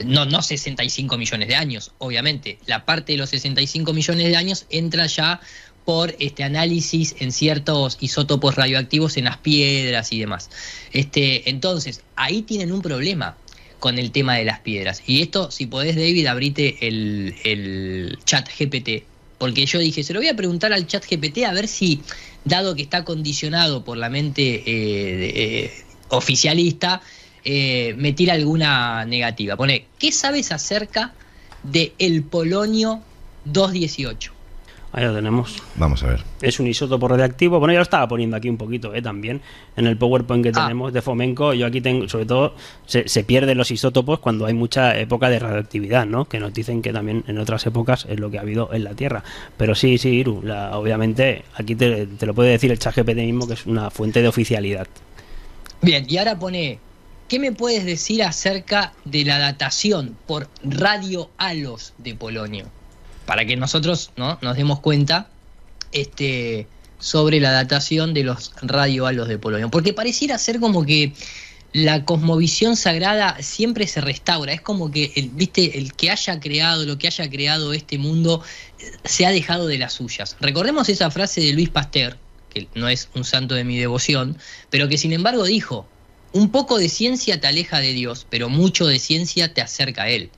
No 65 millones de años, obviamente. La parte de los 65 millones de años entra ya por análisis en ciertos isótopos radioactivos en las piedras y demás. Entonces, ahí tienen un problema con el tema de las piedras. Y esto, si podés, David, abrite el chat GPT. Porque yo dije, se lo voy a preguntar al chat GPT a ver si, dado que está condicionado por la mente oficialista, me tira alguna negativa. Pone: ¿qué sabes acerca del polonio 218? Ahí lo tenemos. Vamos a ver. Es un isótopo radiactivo. Bueno, yo lo estaba poniendo aquí un poquito también en el PowerPoint que tenemos de Fomenko. Yo aquí tengo, sobre todo, se pierden los isótopos cuando hay mucha época de radioactividad, ¿no? Que nos dicen que también en otras épocas es lo que ha habido en la Tierra. Pero sí, Iru, obviamente aquí te lo puede decir el ChatGPT mismo, que es una fuente de oficialidad. Bien, y ahora pone: ¿qué me puedes decir acerca de la datación por radiohalos de polonio? Para que nosotros, ¿no?, nos demos cuenta sobre la datación de los radiohalos de polonio. Porque pareciera ser como que la cosmovisión sagrada siempre se restaura. Es como que, el que haya creado, lo que haya creado este mundo, se ha dejado de las suyas. Recordemos esa frase de Luis Pasteur, que no es un santo de mi devoción, pero que sin embargo dijo: un poco de ciencia te aleja de Dios, pero mucho de ciencia te acerca a Él.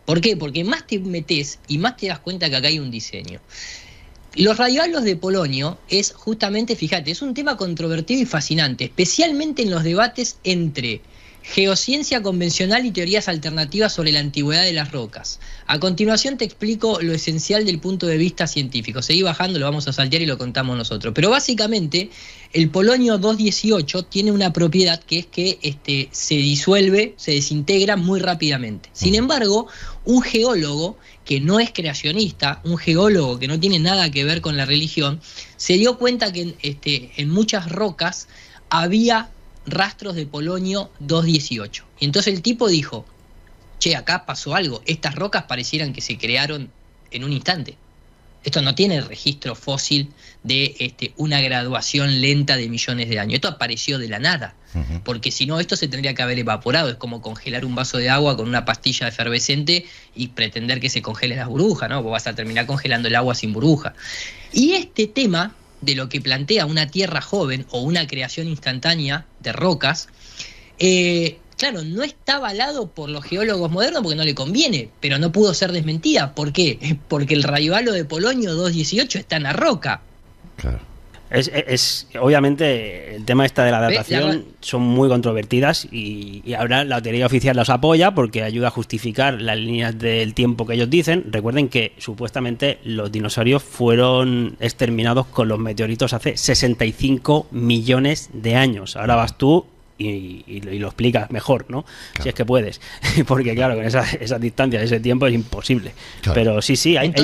¿Por qué? Porque más te metes y más te das cuenta que acá hay un diseño. Los radiohalos de polonio es justamente, fíjate, es un tema controvertido y fascinante, especialmente en los debates entre geociencia convencional y teorías alternativas sobre la antigüedad de las rocas. A continuación te explico lo esencial del punto de vista científico. Seguí bajando, lo vamos a saltear y lo contamos nosotros. Pero básicamente el polonio 218 tiene una propiedad que es que se disuelve, se desintegra muy rápidamente. Sin embargo, un geólogo que no es creacionista, un geólogo que no tiene nada que ver con la religión, se dio cuenta que en muchas rocas había rastros de polonio 218. Y entonces el tipo dijo: che, acá pasó algo, estas rocas parecieran que se crearon en un instante. Esto no tiene registro fósil de una graduación lenta de millones de años. Esto apareció de la nada, porque si no, esto se tendría que haber evaporado. Es como congelar un vaso de agua con una pastilla efervescente y pretender que se congelen las burbujas, ¿no? Vos vas a terminar congelando el agua sin burbuja. Y este tema de lo que plantea una tierra joven o una creación instantánea de rocas, claro, no está avalado por los geólogos modernos porque no le conviene, pero no pudo ser desmentida. ¿Por qué? Porque el radiohalo de polonio 218 está en la roca. Claro. Obviamente el tema de la datación son muy controvertidas y ahora la teoría oficial los apoya porque ayuda a justificar las líneas del tiempo que ellos dicen. Recuerden que supuestamente los dinosaurios fueron exterminados con los meteoritos hace 65 millones de años. Ahora vas tú y lo explicas mejor, ¿no? Claro. Si es que puedes, porque claro, con esa distancia, ese tiempo es imposible. Claro. Pero sí, hay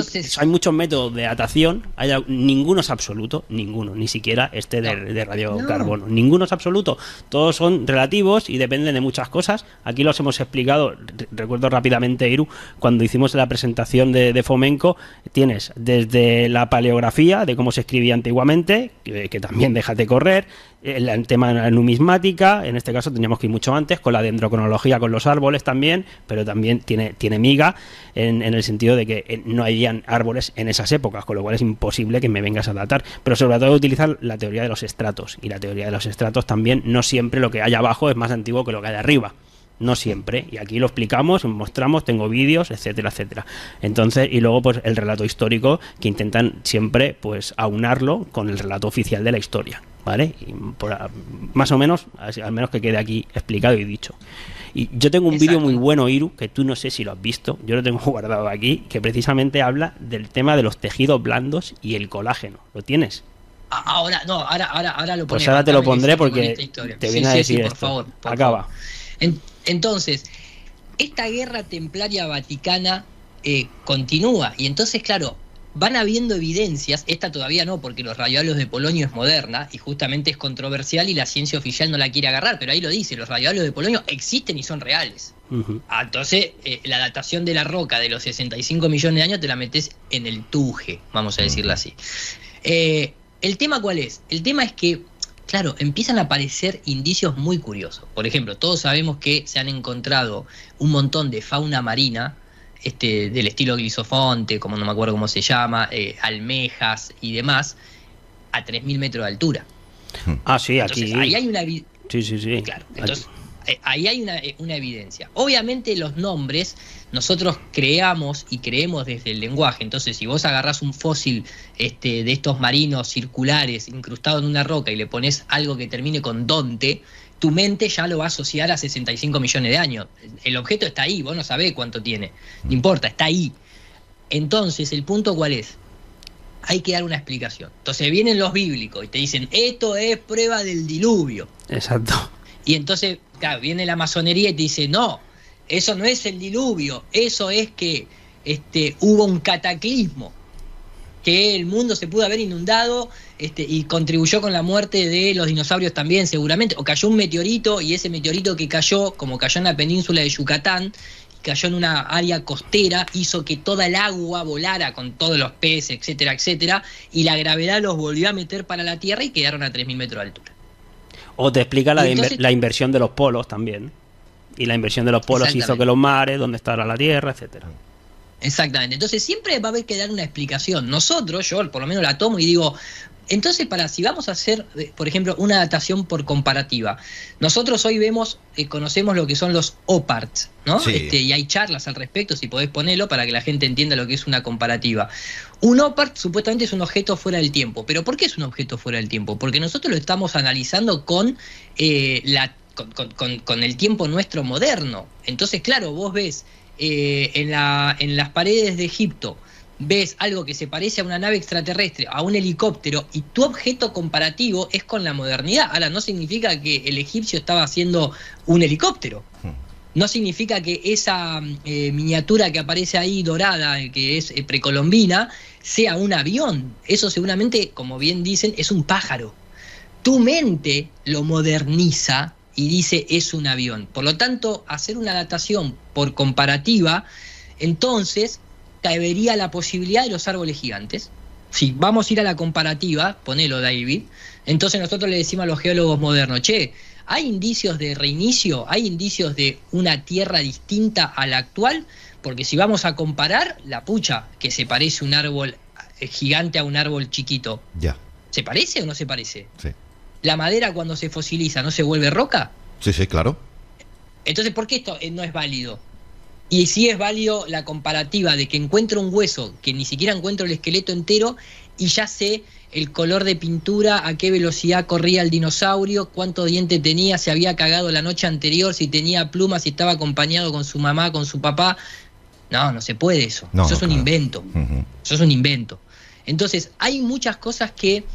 muchos métodos de datación, ninguno es absoluto, ninguno, ni siquiera de radiocarbono, ninguno es absoluto, todos son relativos y dependen de muchas cosas. Aquí los hemos explicado, recuerdo rápidamente, Iru, cuando hicimos la presentación de Fomenko, tienes desde la paleografía, de cómo se escribía antiguamente, que también déjate correr, el tema de la numismática, en este caso teníamos que ir mucho antes, con la dendrocronología, con los árboles también, pero también tiene miga en el sentido de que no habían árboles en esas épocas, con lo cual es imposible que me vengas a datar, pero sobre todo utilizar la teoría de los estratos, y la teoría de los estratos también, no siempre lo que hay abajo es más antiguo que lo que hay arriba. No siempre, y aquí lo explicamos, mostramos, tengo vídeos, etcétera, etcétera. Entonces, y luego pues el relato histórico, que intentan siempre pues aunarlo con el relato oficial de la historia, ¿vale? Y más o menos, al menos que quede aquí explicado y dicho. Y yo tengo un vídeo muy bueno, Iru, que tú no sé si lo has visto, yo lo tengo guardado aquí, que precisamente habla del tema de los tejidos blandos y el colágeno. ¿Lo tienes? Ahora lo ponemos. Pues ahora te lo pondré porque te viene a decir por favor. Acaba. Entonces, esta guerra templaria vaticana continúa, y entonces, claro, van habiendo evidencias. Esta todavía no, porque los radiohalos de polonio es moderna y justamente es controversial y la ciencia oficial no la quiere agarrar, pero ahí lo dice, los radiohalos de polonio existen y son reales. Entonces, la datación de la roca de los 65 millones de años te la metes en el tuje, vamos a decirlo así. ¿El tema cuál es? El tema es que, claro, empiezan a aparecer indicios muy curiosos. Por ejemplo, todos sabemos que se han encontrado un montón de fauna marina, del estilo glisofonte, como no me acuerdo cómo se llama, almejas y demás, a 3.000 metros de altura. Ah, sí, entonces, aquí. Ahí hay una Sí. Claro, entonces, ahí hay una evidencia. Obviamente los nombres nosotros creemos desde el lenguaje. Entonces, si vos agarrás un fósil de estos marinos circulares incrustado en una roca y le pones algo que termine con donte, tu mente ya lo va a asociar a 65 millones de años. El objeto está ahí, vos no sabés cuánto tiene. No importa, está ahí. Entonces, ¿el punto cuál es? Hay que dar una explicación. Entonces vienen los bíblicos y te dicen, esto es prueba del diluvio. Exacto. Y entonces, claro, viene la masonería y te dice, no, eso no es el diluvio, eso es que hubo un cataclismo, que el mundo se pudo haber inundado y contribuyó con la muerte de los dinosaurios también, seguramente, o cayó un meteorito y ese meteorito que cayó, como cayó en la península de Yucatán, cayó en una área costera, hizo que toda el agua volara con todos los peces, etcétera, etcétera, y la gravedad los volvió a meter para la Tierra y quedaron a 3.000 metros de altura. O te explica la inversión de los polos también. Y la inversión de los polos hizo que los mares, donde está ahora la Tierra, etcétera. Exactamente. Entonces siempre va a haber que dar una explicación. Nosotros, yo por lo menos la tomo y digo, entonces si vamos a hacer, por ejemplo, una datación por comparativa, nosotros hoy conocemos lo que son los OPARTs, ¿no? Sí. Y hay charlas al respecto, si podés ponerlo, para que la gente entienda lo que es una comparativa. Un OPART supuestamente es un objeto fuera del tiempo. ¿Pero por qué es un objeto fuera del tiempo? Porque nosotros lo estamos analizando con con el tiempo nuestro moderno. Entonces, claro, vos ves en las paredes de Egipto, ves algo que se parece a una nave extraterrestre, a un helicóptero, y tu objeto comparativo es con la modernidad. Ahora, no significa que el egipcio estaba haciendo un helicóptero. No significa que esa miniatura que aparece ahí dorada, que es precolombina, sea un avión. Eso seguramente, como bien dicen, es un pájaro. Tu mente lo moderniza y dice es un avión. Por lo tanto, hacer una datación por comparativa, entonces cabería la posibilidad de los árboles gigantes. Si vamos a ir a la comparativa, ponelo David, entonces nosotros le decimos a los geólogos modernos, che, ¿hay indicios de reinicio? ¿Hay indicios de una Tierra distinta a la actual? Porque si vamos a comparar, la pucha, que se parece un árbol gigante a un árbol chiquito. Ya. ¿Se parece o no se parece? Sí. ¿La madera cuando se fosiliza no se vuelve roca? Sí, sí, claro. Entonces, ¿por qué esto no es válido? Y sí es válido la comparativa de que encuentro un hueso, que ni siquiera encuentro el esqueleto entero, y ya sé el color de pintura, a qué velocidad corría el dinosaurio, cuántos dientes tenía, si había cagado la noche anterior, si tenía plumas, si estaba acompañado con su mamá, con su papá. No se puede eso. No, eso es un claro. invento. Eso es un invento. Entonces, hay muchas cosas que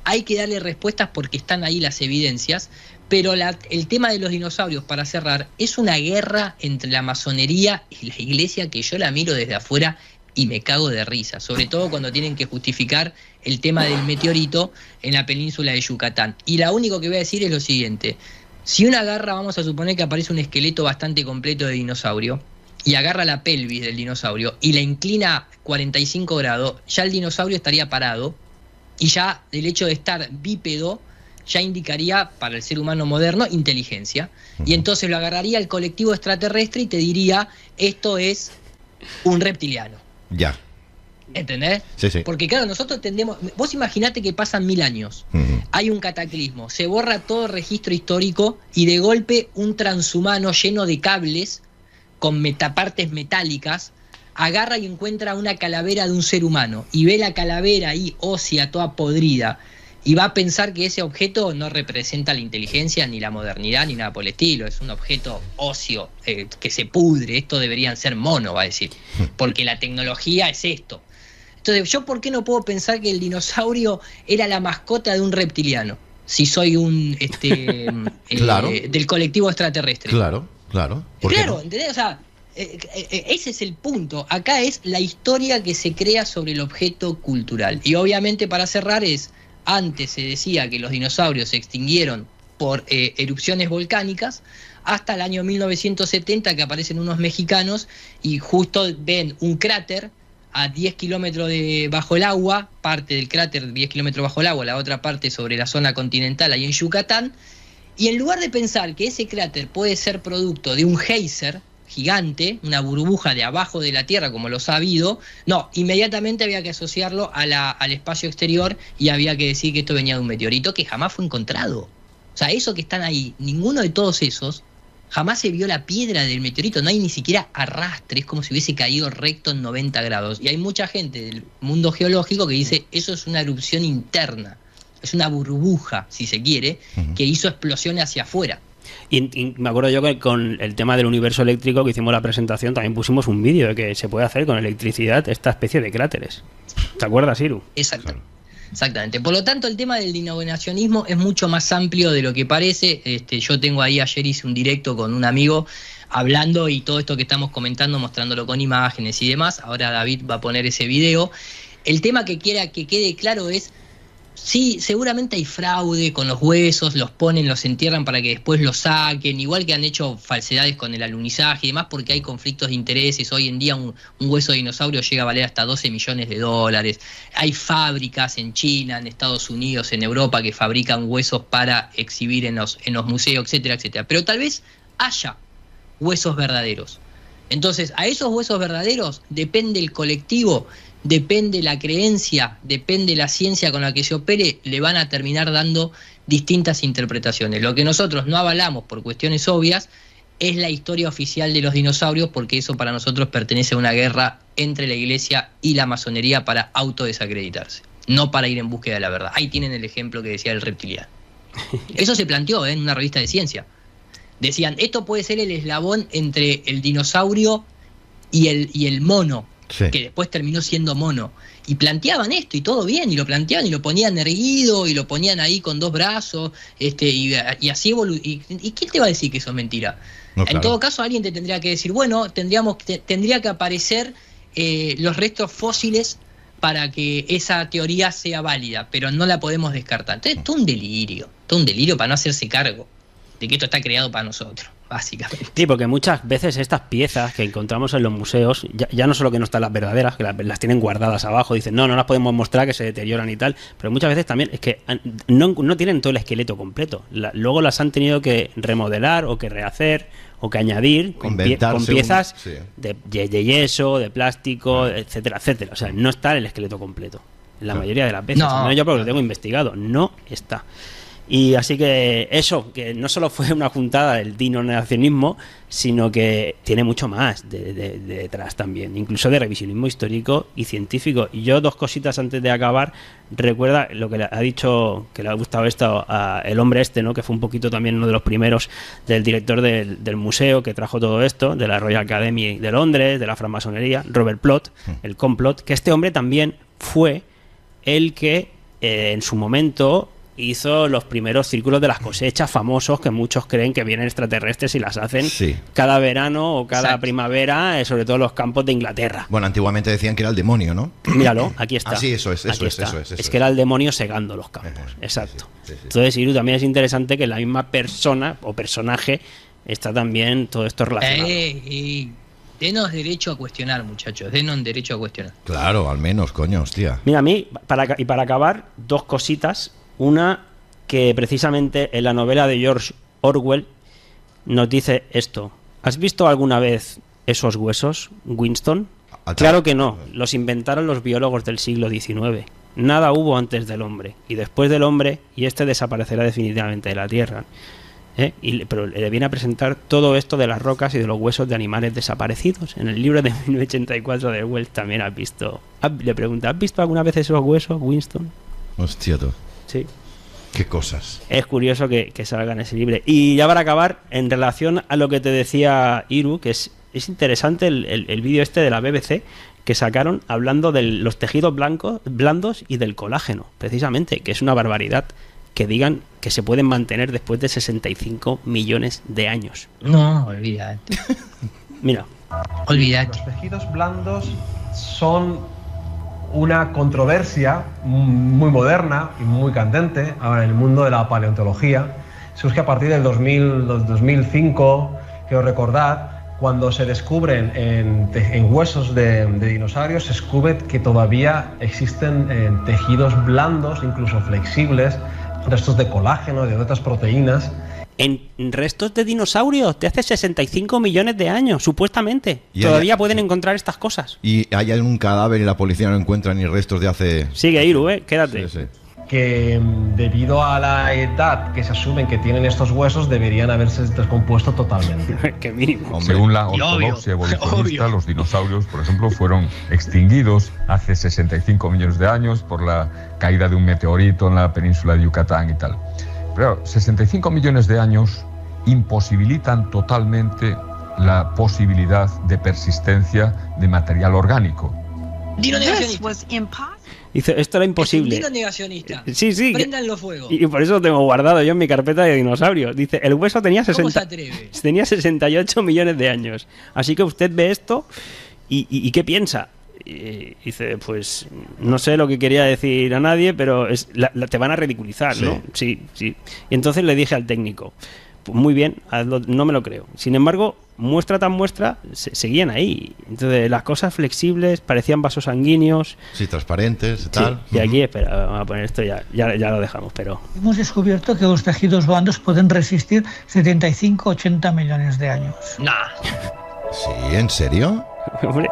hay que darle respuestas porque están ahí las evidencias, pero el tema de los dinosaurios, para cerrar, es una guerra entre la masonería y la iglesia que yo la miro desde afuera y me cago de risa, sobre todo cuando tienen que justificar el tema del meteorito en la península de Yucatán. Y lo único que voy a decir es lo siguiente: si una agarra, vamos a suponer que aparece un esqueleto bastante completo de dinosaurio, y agarra la pelvis del dinosaurio y la inclina 45 grados, ya el dinosaurio estaría parado, y ya el hecho de estar bípedo ya indicaría para el ser humano moderno inteligencia. Y entonces lo agarraría el colectivo extraterrestre y te diría, esto es un reptiliano. Ya. ¿Entendés? Sí, sí. Porque claro, nosotros tendemos... Vos imaginate que pasan 1000 años, hay un cataclismo, se borra todo registro histórico y de golpe un transhumano lleno de cables con metapartes metálicas agarra y encuentra una calavera de un ser humano y ve la calavera ahí ósea, toda podrida, y va a pensar que ese objeto no representa la inteligencia ni la modernidad ni nada por el estilo, es un objeto óseo que se pudre, esto deberían ser monos, va a decir, porque la tecnología es esto. Entonces, ¿yo por qué no puedo pensar que el dinosaurio era la mascota de un reptiliano? Si soy un Claro. Del colectivo extraterrestre. Claro. Claro, no? ¿Entendés? O sea, ese es el punto. Acá es la historia que se crea sobre el objeto cultural. Y obviamente, para cerrar, antes se decía que los dinosaurios se extinguieron por erupciones volcánicas, hasta el año 1970 que aparecen unos mexicanos y justo ven un cráter a 10 kilómetros bajo el agua, parte del cráter 10 kilómetros bajo el agua, la otra parte sobre la zona continental ahí en Yucatán, y en lugar de pensar que ese cráter puede ser producto de un geyser gigante, una burbuja de abajo de la Tierra como lo ha habido, no, inmediatamente había que asociarlo al espacio exterior y había que decir que esto venía de un meteorito que jamás fue encontrado. O sea, eso que están ahí, ninguno de todos esos, jamás se vio la piedra del meteorito, no hay ni siquiera arrastre, es como si hubiese caído recto en 90 grados. Y hay mucha gente del mundo geológico que dice, eso es una erupción interna, es una burbuja, si se quiere, que hizo explosiones hacia afuera. Y me acuerdo yo que con el tema del universo eléctrico que hicimos la presentación también pusimos un vídeo de que se puede hacer con electricidad esta especie de cráteres. ¿Te acuerdas, Iru? Exactamente. Por lo tanto, el tema del dinovenacionismo es mucho más amplio de lo que parece. Yo tengo ahí, ayer hice un directo con un amigo hablando y todo esto que estamos comentando, mostrándolo con imágenes y demás. Ahora David va a poner ese video. El tema que quiera que quede claro es, Sí, seguramente hay fraude con los huesos, los ponen, los entierran para que después los saquen, igual que han hecho falsedades con el alunizaje y demás, porque hay conflictos de intereses. Hoy en día un hueso de dinosaurio llega a valer hasta $12 millones. Hay fábricas en China, en Estados Unidos, en Europa, que fabrican huesos para exhibir en los museos, etcétera, etcétera. Pero tal vez haya huesos verdaderos. Entonces, a esos huesos verdaderos depende el colectivo, depende la creencia, depende la ciencia con la que se opere, le van a terminar dando distintas interpretaciones. Lo que nosotros no avalamos por cuestiones obvias es la historia oficial de los dinosaurios, porque eso para nosotros pertenece a una guerra entre la iglesia y la masonería para autodesacreditarse, no para ir en búsqueda de la verdad. Ahí tienen el ejemplo que decía el reptiliano. Eso se planteó en una revista de ciencia. Decían, esto puede ser el eslabón entre el dinosaurio y el mono, sí, que después terminó siendo mono. Y planteaban esto y todo bien, y lo planteaban y lo ponían erguido y lo ponían ahí con 2 brazos, y así ¿Y quién te va a decir que eso es mentira? No, claro. En todo caso, alguien te tendría que decir, bueno, tendría que aparecer los restos fósiles para que esa teoría sea válida, pero no la podemos descartar. Entonces, todo un delirio para no hacerse cargo de que esto está creado para nosotros, básicamente. Sí, porque muchas veces estas piezas que encontramos en los museos, ya no solo que no están las verdaderas, que las tienen guardadas abajo, dicen, no las podemos mostrar, que se deterioran y tal, pero muchas veces también es que no tienen todo el esqueleto completo. Luego las han tenido que remodelar o que rehacer o que añadir con piezas sí, de yeso, de plástico, etcétera, etcétera. O sea, no está el esqueleto completo. La mayoría de las veces. No, yo porque lo tengo investigado, no está. Y así que eso, que no solo fue una juntada del dino-negacionismo, sino que tiene mucho más de detrás también, incluso de revisionismo histórico y científico. Y yo 2 cositas antes de acabar. Recuerda lo que ha dicho, que le ha gustado esto a el hombre ¿no? Que fue un poquito también uno de los primeros del director del museo que trajo todo esto, de la Royal Academy de Londres, de la francmasonería, Robert Plot, el complot, que este hombre también fue el que en su momento hizo los primeros círculos de las cosechas famosos, que muchos creen que vienen extraterrestres y las hacen cada verano o cada primavera, sobre todo en los campos de Inglaterra. Bueno, antiguamente decían que era el demonio, ¿no? Míralo, aquí está. Sí, eso es. Es que era el demonio segando los campos. Exacto. Sí. Entonces, Iru, también es interesante que la misma persona o personaje está también todo esto relacionado. Denos derecho a cuestionar, muchachos. Denos derecho a cuestionar. Claro, al menos, coño, hostia. Mira, a mí, para acabar, 2 cositas. Una, que precisamente en la novela de George Orwell nos dice esto. ¿Has visto alguna vez esos huesos, Winston? Claro que no. Los inventaron los biólogos del siglo XIX. Nada hubo antes del hombre. Y después del hombre, y este desaparecerá definitivamente de la Tierra. Pero le viene a presentar todo esto de las rocas y de los huesos de animales desaparecidos. En el libro de 1984 de Orwell también has visto... Le pregunta, ¿has visto alguna vez esos huesos, Winston? Hostia, tú. Sí. Qué cosas. Es curioso que salga en ese libro. Y ya para acabar, en relación a lo que te decía Iru, que es interesante el vídeo este de la BBC que sacaron hablando de los tejidos blandos y del colágeno, precisamente, que es una barbaridad que digan que se pueden mantener después de 65 millones de años. No, olvídate. Mira. Olvídate. Los tejidos blandos son una controversia muy moderna y muy candente ahora en el mundo de la paleontología. Surge a partir del 2005, quiero recordar, cuando se descubren en huesos de dinosaurios, se descubre que todavía existen tejidos blandos, incluso flexibles, restos de colágeno, de otras proteínas. En restos de dinosaurios de hace 65 millones de años, supuestamente. Todavía pueden encontrar estas cosas. Y hay un cadáver y la policía no encuentra ni restos de hace... Sigue, Iru, quédate. Sí. Que debido a la edad que se asumen que tienen estos huesos, deberían haberse descompuesto totalmente. Qué mínimo. Según la ortodoxia evolucionista, los dinosaurios, por ejemplo, fueron extinguidos hace 65 millones de años por la caída de un meteorito en la península de Yucatán y tal. Pero 65 millones de años imposibilitan totalmente la posibilidad de persistencia de material orgánico. Dino negacionista. Dice, esto era imposible. Dino negacionista. Sí. Préndanlo fuego. Y por eso lo tengo guardado yo en mi carpeta de dinosaurios. Dice, el hueso tenía 68 millones de años. Así que usted ve esto y ¿qué piensa? Y dice, pues no sé lo que quería decir a nadie, pero te van a ridiculizar, ¿no? Sí. Y entonces le dije al técnico, pues muy bien, hazlo, no me lo creo. Sin embargo, muestra, seguían ahí. Entonces las cosas flexibles parecían vasos sanguíneos. Sí, transparentes y tal. Y aquí, espera, vamos a poner esto, ya lo dejamos, pero... Hemos descubierto que los tejidos blandos pueden resistir 75-80 millones de años. Nah. ¿Sí? ¿En serio? Hombre,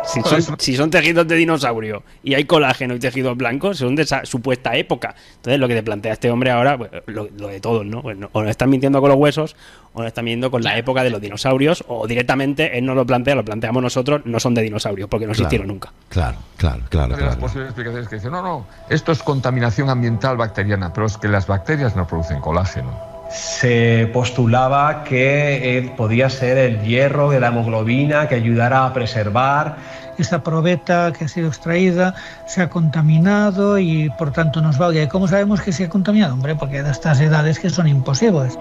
si son tejidos de dinosaurio y hay colágeno y tejidos blancos, son de esa supuesta época. Entonces lo que te plantea este hombre ahora, pues, lo de todos, ¿no? Pues, o nos están mintiendo con los huesos, o nos están mintiendo con la época de los dinosaurios, o directamente él no lo plantea, lo planteamos nosotros, no son de dinosaurios, porque no existieron nunca. Claro. Las posibles explicaciones que dicen, no, esto es contaminación ambiental bacteriana, pero es que las bacterias no producen colágeno. Se postulaba que podía ser el hierro de la hemoglobina que ayudara a preservar. Esta probeta que ha sido extraída se ha contaminado y por tanto nos valga. ¿Y cómo sabemos que se ha contaminado? Hombre, porque de estas edades que son imposibles.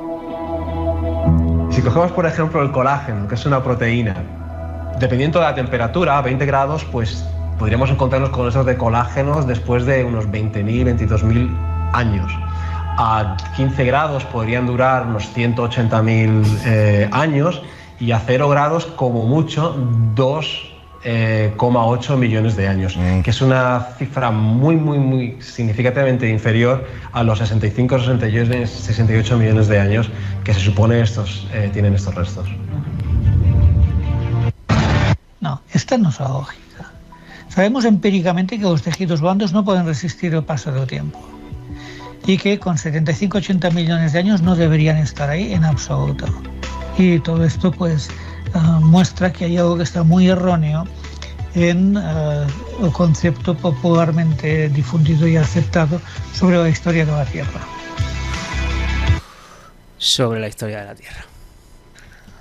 Si cogemos por ejemplo el colágeno, que es una proteína, dependiendo de la temperatura, a 20 grados, pues podríamos encontrarnos con esos de colágenos después de unos 20.000, 22.000 años. A 15 grados podrían durar unos 180.000 años y a 0 grados como mucho 2,8 millones de años, que es una cifra muy significativamente inferior a los 68 millones de años que se supone tienen estos restos. No, esta no es la lógica. Sabemos empíricamente que los tejidos blandos no pueden resistir el paso del tiempo y que con 75-80 millones de años no deberían estar ahí en absoluto. Y todo esto pues muestra que hay algo que está muy erróneo en el concepto popularmente difundido y aceptado sobre la historia de la Tierra. Sobre la historia de la Tierra.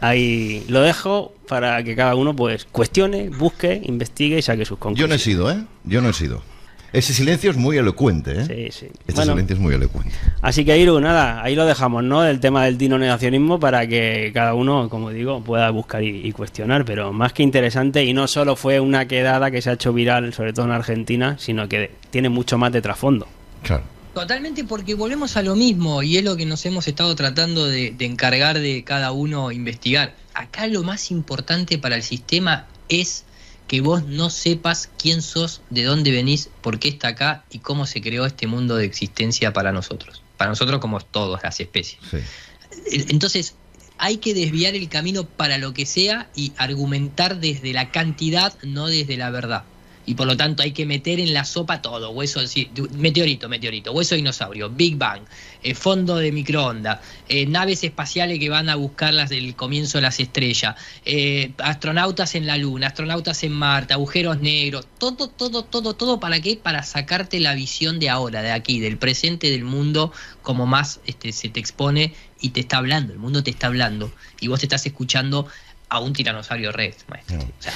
Ahí lo dejo para que cada uno pues cuestione, busque, investigue y saque sus conclusiones. Yo no he sido, Yo no he sido. Ese silencio es muy elocuente, Sí. Silencio es muy elocuente. Así que, Iru, nada, ahí lo dejamos, ¿no? El tema del dinonegacionismo para que cada uno, como digo, pueda buscar y cuestionar, pero más que interesante, y no solo fue una quedada que se ha hecho viral, sobre todo en Argentina, sino que tiene mucho más de trasfondo. Claro. Totalmente, porque volvemos a lo mismo, y es lo que nos hemos estado tratando de encargar de cada uno investigar. Acá lo más importante para el sistema es que vos no sepas quién sos, de dónde venís, por qué está acá y cómo se creó este mundo de existencia para nosotros como todas las especies. Sí. Entonces hay que desviar el camino para lo que sea y argumentar desde la cantidad, no desde la verdad. Y por lo tanto hay que meter en la sopa todo, hueso, meteorito, hueso de dinosaurio, Big Bang, fondo de microondas, naves espaciales que van a buscarlas del comienzo de las estrellas, astronautas en la Luna, astronautas en Marte, agujeros negros, todo, ¿para qué? Para sacarte la visión de ahora, de aquí, del presente, del mundo, como más se te expone y te está hablando, el mundo te está hablando, y vos te estás escuchando a un tiranosaurio rex, maestro. No. O sea,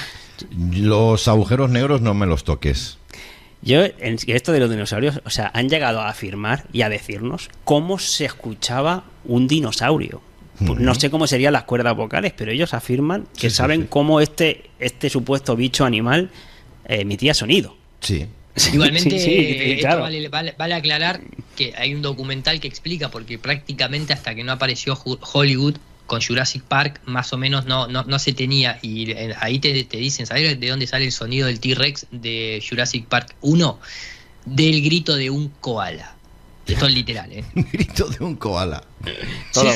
los agujeros negros no me los toques. Yo, en esto de los dinosaurios, o sea, han llegado a afirmar y a decirnos cómo se escuchaba un dinosaurio. No sé cómo serían las cuerdas vocales, pero ellos afirman que saben cómo este supuesto bicho animal emitía sonido. Sí. Igualmente, claro. Vale aclarar que hay un documental que explica, porque prácticamente hasta que no apareció Hollywood con Jurassic Park, más o menos no se tenía, y ahí te dicen, ¿sabes de dónde sale el sonido del T-Rex de Jurassic Park 1? Del grito de un koala. Esto es literal, Un grito de un koala.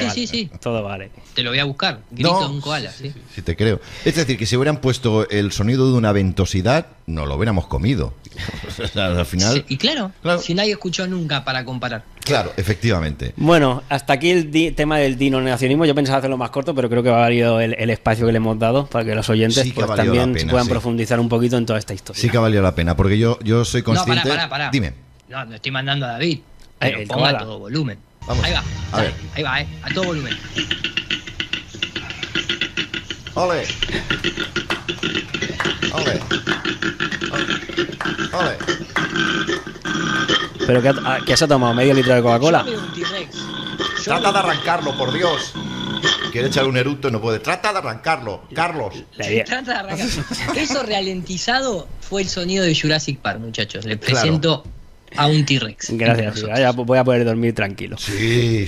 Sí. Todo vale. Te lo voy a buscar. Grito de un koala, sí, te creo. Es decir, que si hubieran puesto el sonido de una ventosidad, no lo hubiéramos comido. O sea, al final... Sí, y claro, si nadie escuchó nunca para comparar. Claro, efectivamente. Bueno, hasta aquí el tema del dinonegacionismo. Yo pensaba hacerlo más corto, pero creo que va a valido el espacio que le hemos dado para que los oyentes pues, también puedan profundizar un poquito en toda esta historia. Sí que ha valido la pena, porque yo soy consciente... No, para. Dime. No estoy mandando a David. Pero ponga a todo volumen. Vamos. Ahí va. Ahí va, a todo volumen. ¡Ole! ¿Pero qué se ha tomado? ¿Medio litro de Coca-Cola? Trata de arrancarlo, por Dios. quiere echar un eructo y no puede. Trata de arrancarlo, Carlos. Trata de arrancarlo. Eso ralentizado fue el sonido de Jurassic Park, muchachos. Les presento a un T-Rex. Gracias, ya voy a poder dormir tranquilo. Sí.